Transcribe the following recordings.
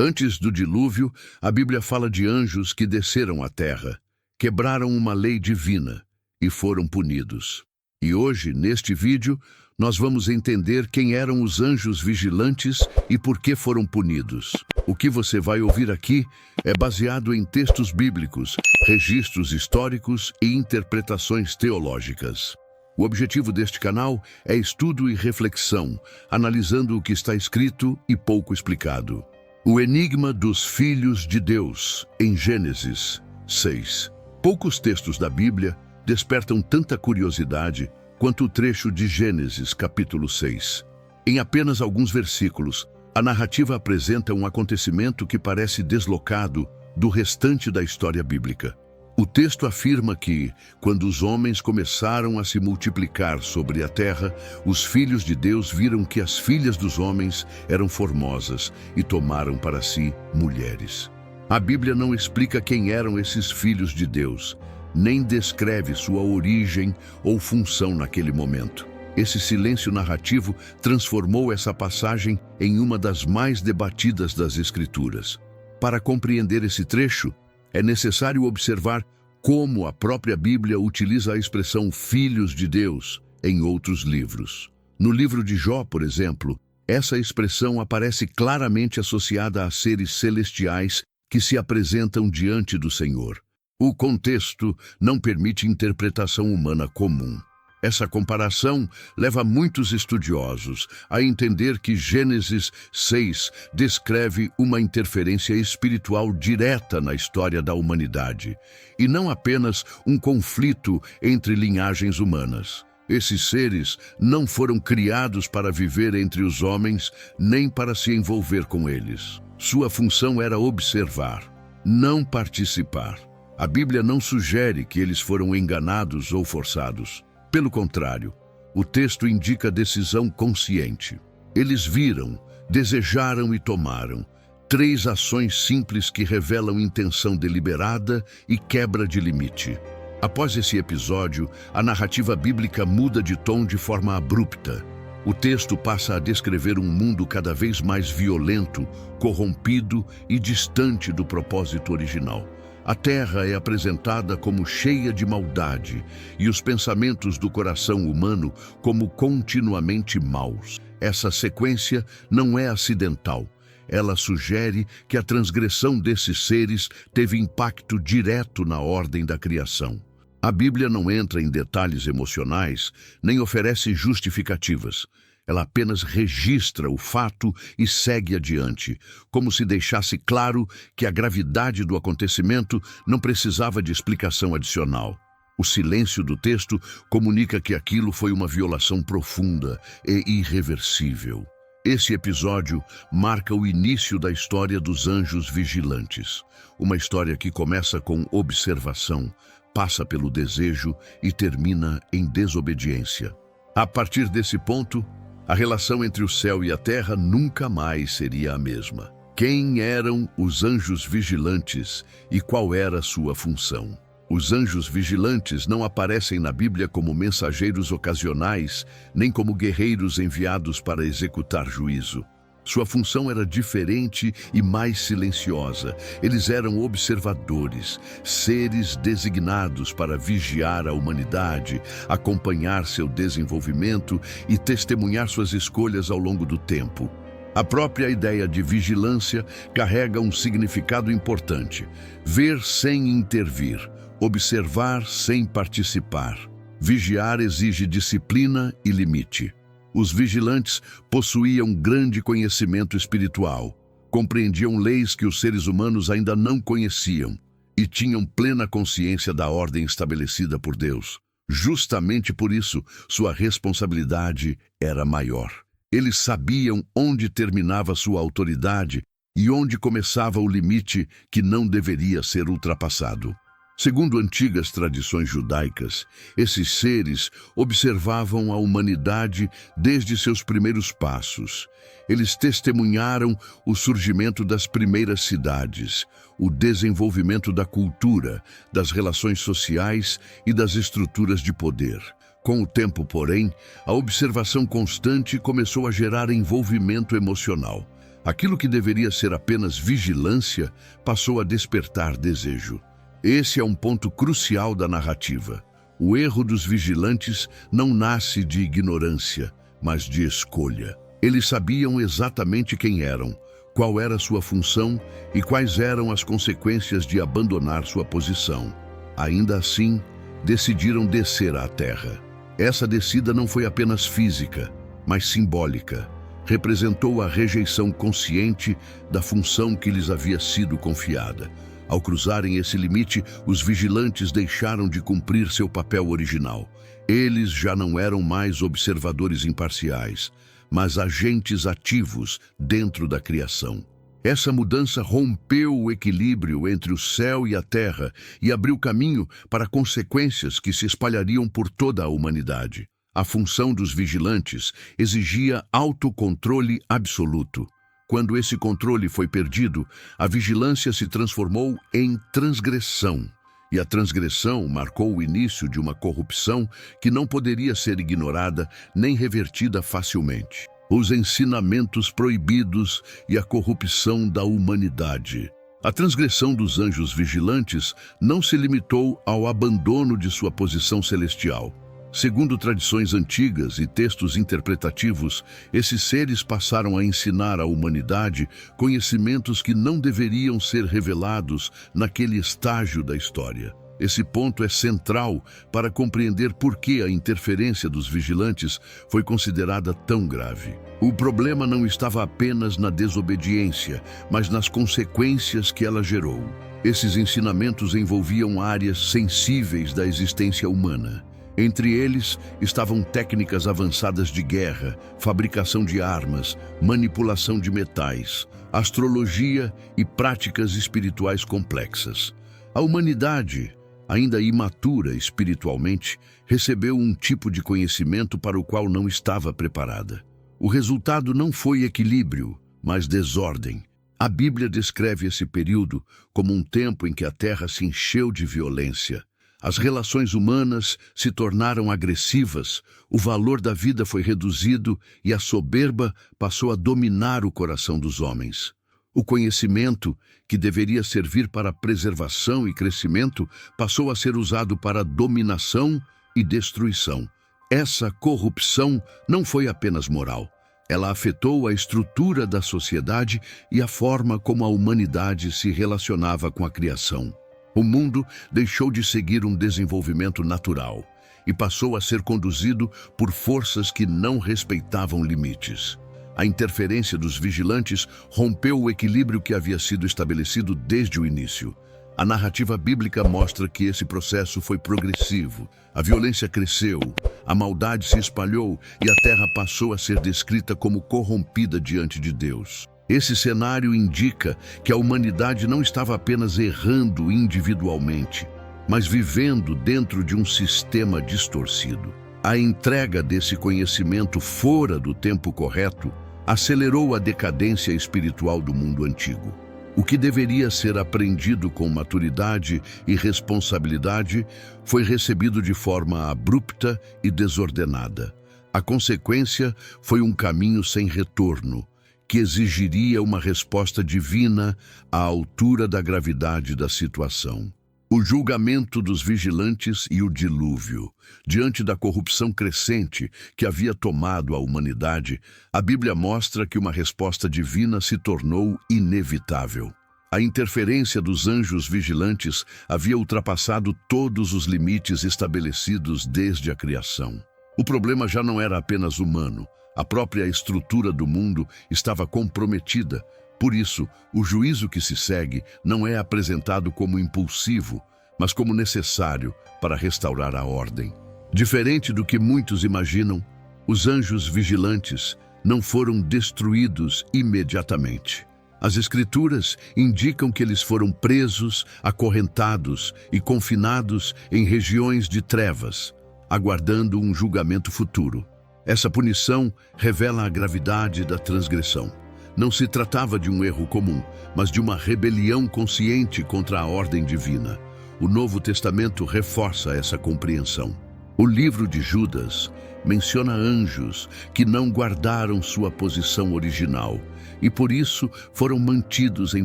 Antes do dilúvio, a Bíblia fala de anjos que desceram à terra, quebraram uma lei divina e foram punidos. E hoje, neste vídeo, nós vamos entender quem eram os anjos vigilantes e por que foram punidos. O que você vai ouvir aqui é baseado em textos bíblicos, registros históricos e interpretações teológicas. O objetivo deste canal é estudo e reflexão, analisando o que está escrito e pouco explicado. O enigma dos filhos de Deus, em Gênesis 6. Poucos textos da Bíblia despertam tanta curiosidade quanto o trecho de Gênesis, capítulo 6. Em apenas alguns versículos, a narrativa apresenta um acontecimento que parece deslocado do restante da história bíblica. O texto afirma que, quando os homens começaram a se multiplicar sobre a terra, os filhos de Deus viram que as filhas dos homens eram formosas e tomaram para si mulheres. A Bíblia não explica quem eram esses filhos de Deus, nem descreve sua origem ou função naquele momento. Esse silêncio narrativo transformou essa passagem em uma das mais debatidas das Escrituras. Para compreender esse trecho, é necessário observar como a própria Bíblia utiliza a expressão filhos de Deus em outros livros. No livro de Jó, por exemplo, essa expressão aparece claramente associada a seres celestiais que se apresentam diante do Senhor. O contexto não permite interpretação humana comum. Essa comparação leva muitos estudiosos a entender que Gênesis 6 descreve uma interferência espiritual direta na história da humanidade, e não apenas um conflito entre linhagens humanas. Esses seres não foram criados para viver entre os homens, nem para se envolver com eles. Sua função era observar, não participar. A Bíblia não sugere que eles foram enganados ou forçados. Pelo contrário, o texto indica decisão consciente. Eles viram, desejaram e tomaram. 3 ações simples que revelam intenção deliberada e quebra de limite. Após esse episódio, a narrativa bíblica muda de tom de forma abrupta. O texto passa a descrever um mundo cada vez mais violento, corrompido e distante do propósito original. A terra é apresentada como cheia de maldade e os pensamentos do coração humano como continuamente maus. Essa sequência não é acidental. Ela sugere que a transgressão desses seres teve impacto direto na ordem da criação. A Bíblia não entra em detalhes emocionais, nem oferece justificativas. Ela apenas registra o fato e segue adiante, como se deixasse claro que a gravidade do acontecimento não precisava de explicação adicional. O silêncio do texto comunica que aquilo foi uma violação profunda e irreversível. Esse episódio marca o início da história dos anjos vigilantes, uma história que começa com observação, passa pelo desejo e termina em desobediência. A partir desse ponto, a relação entre o céu e a terra nunca mais seria a mesma. Quem eram os anjos vigilantes e qual era sua função? Os anjos vigilantes não aparecem na Bíblia como mensageiros ocasionais, nem como guerreiros enviados para executar juízo. Sua função era diferente e mais silenciosa. Eles eram observadores, seres designados para vigiar a humanidade, acompanhar seu desenvolvimento e testemunhar suas escolhas ao longo do tempo. A própria ideia de vigilância carrega um significado importante: ver sem intervir, observar sem participar. Vigiar exige disciplina e limite. Os vigilantes possuíam grande conhecimento espiritual, compreendiam leis que os seres humanos ainda não conheciam e tinham plena consciência da ordem estabelecida por Deus. Justamente por isso, sua responsabilidade era maior. Eles sabiam onde terminava sua autoridade e onde começava o limite que não deveria ser ultrapassado. Segundo antigas tradições judaicas, esses seres observavam a humanidade desde seus primeiros passos. Eles testemunharam o surgimento das primeiras cidades, o desenvolvimento da cultura, das relações sociais e das estruturas de poder. Com o tempo, porém, a observação constante começou a gerar envolvimento emocional. Aquilo que deveria ser apenas vigilância passou a despertar desejo. Esse é um ponto crucial da narrativa. O erro dos vigilantes não nasce de ignorância, mas de escolha. Eles sabiam exatamente quem eram, qual era sua função e quais eram as consequências de abandonar sua posição. Ainda assim, decidiram descer à terra. Essa descida não foi apenas física, mas simbólica. Representou a rejeição consciente da função que lhes havia sido confiada. Ao cruzarem esse limite, os vigilantes deixaram de cumprir seu papel original. Eles já não eram mais observadores imparciais, mas agentes ativos dentro da criação. Essa mudança rompeu o equilíbrio entre o céu e a terra e abriu caminho para consequências que se espalhariam por toda a humanidade. A função dos vigilantes exigia autocontrole absoluto. Quando esse controle foi perdido, a vigilância se transformou em transgressão. E a transgressão marcou o início de uma corrupção que não poderia ser ignorada nem revertida facilmente. Os ensinamentos proibidos e a corrupção da humanidade. A transgressão dos anjos vigilantes não se limitou ao abandono de sua posição celestial. Segundo tradições antigas e textos interpretativos, esses seres passaram a ensinar à humanidade conhecimentos que não deveriam ser revelados naquele estágio da história. Esse ponto é central para compreender por que a interferência dos vigilantes foi considerada tão grave. O problema não estava apenas na desobediência, mas nas consequências que ela gerou. Esses ensinamentos envolviam áreas sensíveis da existência humana. Entre eles estavam técnicas avançadas de guerra, fabricação de armas, manipulação de metais, astrologia e práticas espirituais complexas. A humanidade, ainda imatura espiritualmente, recebeu um tipo de conhecimento para o qual não estava preparada. O resultado não foi equilíbrio, mas desordem. A Bíblia descreve esse período como um tempo em que a terra se encheu de violência. As relações humanas se tornaram agressivas, o valor da vida foi reduzido e a soberba passou a dominar o coração dos homens. O conhecimento, que deveria servir para preservação e crescimento, passou a ser usado para dominação e destruição. Essa corrupção não foi apenas moral. Ela afetou a estrutura da sociedade e a forma como a humanidade se relacionava com a criação. O mundo deixou de seguir um desenvolvimento natural e passou a ser conduzido por forças que não respeitavam limites. A interferência dos vigilantes rompeu o equilíbrio que havia sido estabelecido desde o início. A narrativa bíblica mostra que esse processo foi progressivo. A violência cresceu, a maldade se espalhou e a terra passou a ser descrita como corrompida diante de Deus. Esse cenário indica que a humanidade não estava apenas errando individualmente, mas vivendo dentro de um sistema distorcido. A entrega desse conhecimento fora do tempo correto acelerou a decadência espiritual do mundo antigo. O que deveria ser aprendido com maturidade e responsabilidade foi recebido de forma abrupta e desordenada. A consequência foi um caminho sem retorno, que exigiria uma resposta divina à altura da gravidade da situação. O julgamento dos vigilantes e o dilúvio. Diante da corrupção crescente que havia tomado a humanidade, a Bíblia mostra que uma resposta divina se tornou inevitável. A interferência dos anjos vigilantes havia ultrapassado todos os limites estabelecidos desde a criação. O problema já não era apenas humano. A própria estrutura do mundo estava comprometida. Por isso, o juízo que se segue não é apresentado como impulsivo, mas como necessário para restaurar a ordem. Diferente do que muitos imaginam, os anjos vigilantes não foram destruídos imediatamente. As Escrituras indicam que eles foram presos, acorrentados e confinados em regiões de trevas, aguardando um julgamento futuro. Essa punição revela a gravidade da transgressão. Não se tratava de um erro comum, mas de uma rebelião consciente contra a ordem divina. O Novo Testamento reforça essa compreensão. O livro de Judas menciona anjos que não guardaram sua posição original e por isso foram mantidos em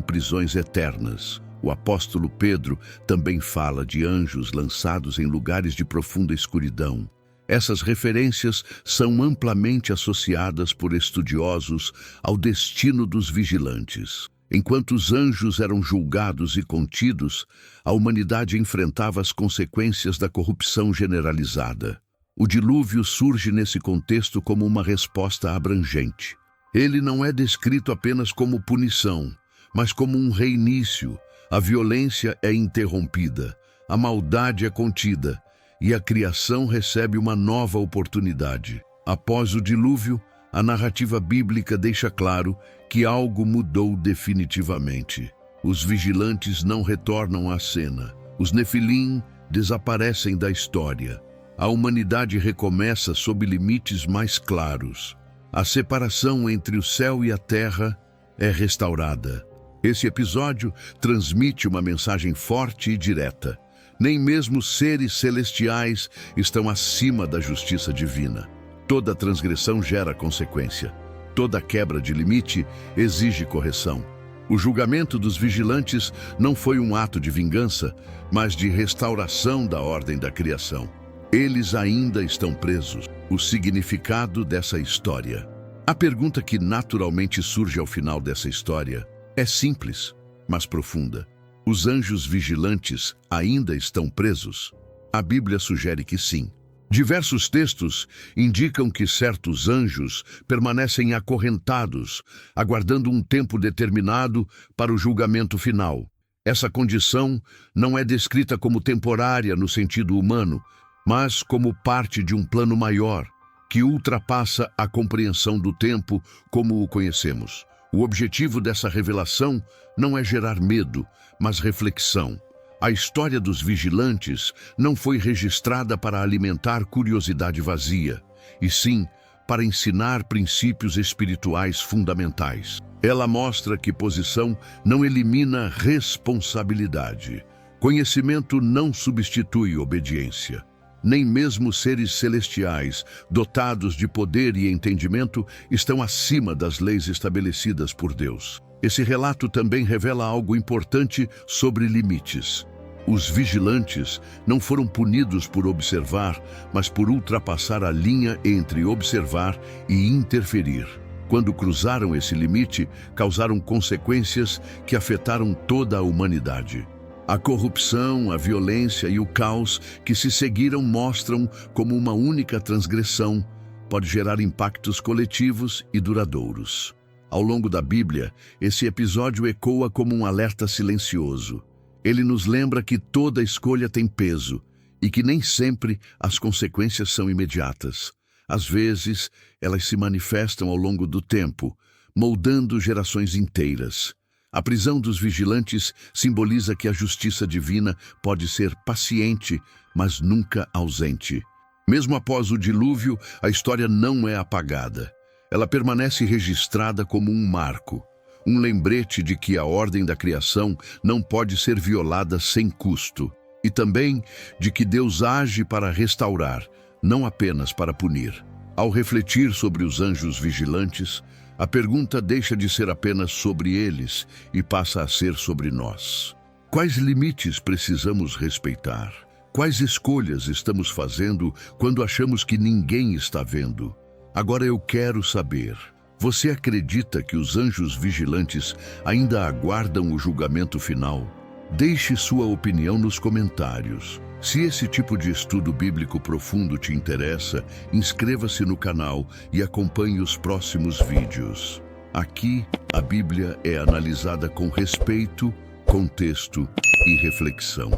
prisões eternas. O apóstolo Pedro também fala de anjos lançados em lugares de profunda escuridão. Essas referências são amplamente associadas por estudiosos ao destino dos vigilantes. Enquanto os anjos eram julgados e contidos, a humanidade enfrentava as consequências da corrupção generalizada. O dilúvio surge nesse contexto como uma resposta abrangente. Ele não é descrito apenas como punição, mas como um reinício. A violência é interrompida, a maldade é contida e a criação recebe uma nova oportunidade. Após o dilúvio, a narrativa bíblica deixa claro que algo mudou definitivamente. Os vigilantes não retornam à cena. Os Nefilim desaparecem da história. A humanidade recomeça sob limites mais claros. A separação entre o céu e a terra é restaurada. Esse episódio transmite uma mensagem forte e direta. Nem mesmo seres celestiais estão acima da justiça divina. Toda transgressão gera consequência. Toda quebra de limite exige correção. O julgamento dos vigilantes não foi um ato de vingança, mas de restauração da ordem da criação. Eles ainda estão presos. O significado dessa história. A pergunta que naturalmente surge ao final dessa história é simples, mas profunda. Os anjos vigilantes ainda estão presos? A Bíblia sugere que sim. Diversos textos indicam que certos anjos permanecem acorrentados, aguardando um tempo determinado para o julgamento final. Essa condição não é descrita como temporária no sentido humano, mas como parte de um plano maior, que ultrapassa a compreensão do tempo como o conhecemos. O objetivo dessa revelação não é gerar medo, mas reflexão. A história dos vigilantes não foi registrada para alimentar curiosidade vazia, e sim para ensinar princípios espirituais fundamentais. Ela mostra que posição não elimina responsabilidade. Conhecimento não substitui obediência. Nem mesmo seres celestiais, dotados de poder e entendimento, estão acima das leis estabelecidas por Deus. Esse relato também revela algo importante sobre limites. Os vigilantes não foram punidos por observar, mas por ultrapassar a linha entre observar e interferir. Quando cruzaram esse limite, causaram consequências que afetaram toda a humanidade. A corrupção, a violência e o caos que se seguiram mostram como uma única transgressão pode gerar impactos coletivos e duradouros. Ao longo da Bíblia, esse episódio ecoa como um alerta silencioso. Ele nos lembra que toda escolha tem peso e que nem sempre as consequências são imediatas. Às vezes, elas se manifestam ao longo do tempo, moldando gerações inteiras. A prisão dos vigilantes simboliza que a justiça divina pode ser paciente, mas nunca ausente. Mesmo após o dilúvio, a história não é apagada. Ela permanece registrada como um marco, um lembrete de que a ordem da criação não pode ser violada sem custo, e também de que Deus age para restaurar, não apenas para punir. Ao refletir sobre os anjos vigilantes, a pergunta deixa de ser apenas sobre eles e passa a ser sobre nós. Quais limites precisamos respeitar? Quais escolhas estamos fazendo quando achamos que ninguém está vendo? Agora eu quero saber, você acredita que os anjos vigilantes ainda aguardam o julgamento final? Deixe sua opinião nos comentários. Se esse tipo de estudo bíblico profundo te interessa, inscreva-se no canal e acompanhe os próximos vídeos. Aqui, a Bíblia é analisada com respeito, contexto e reflexão.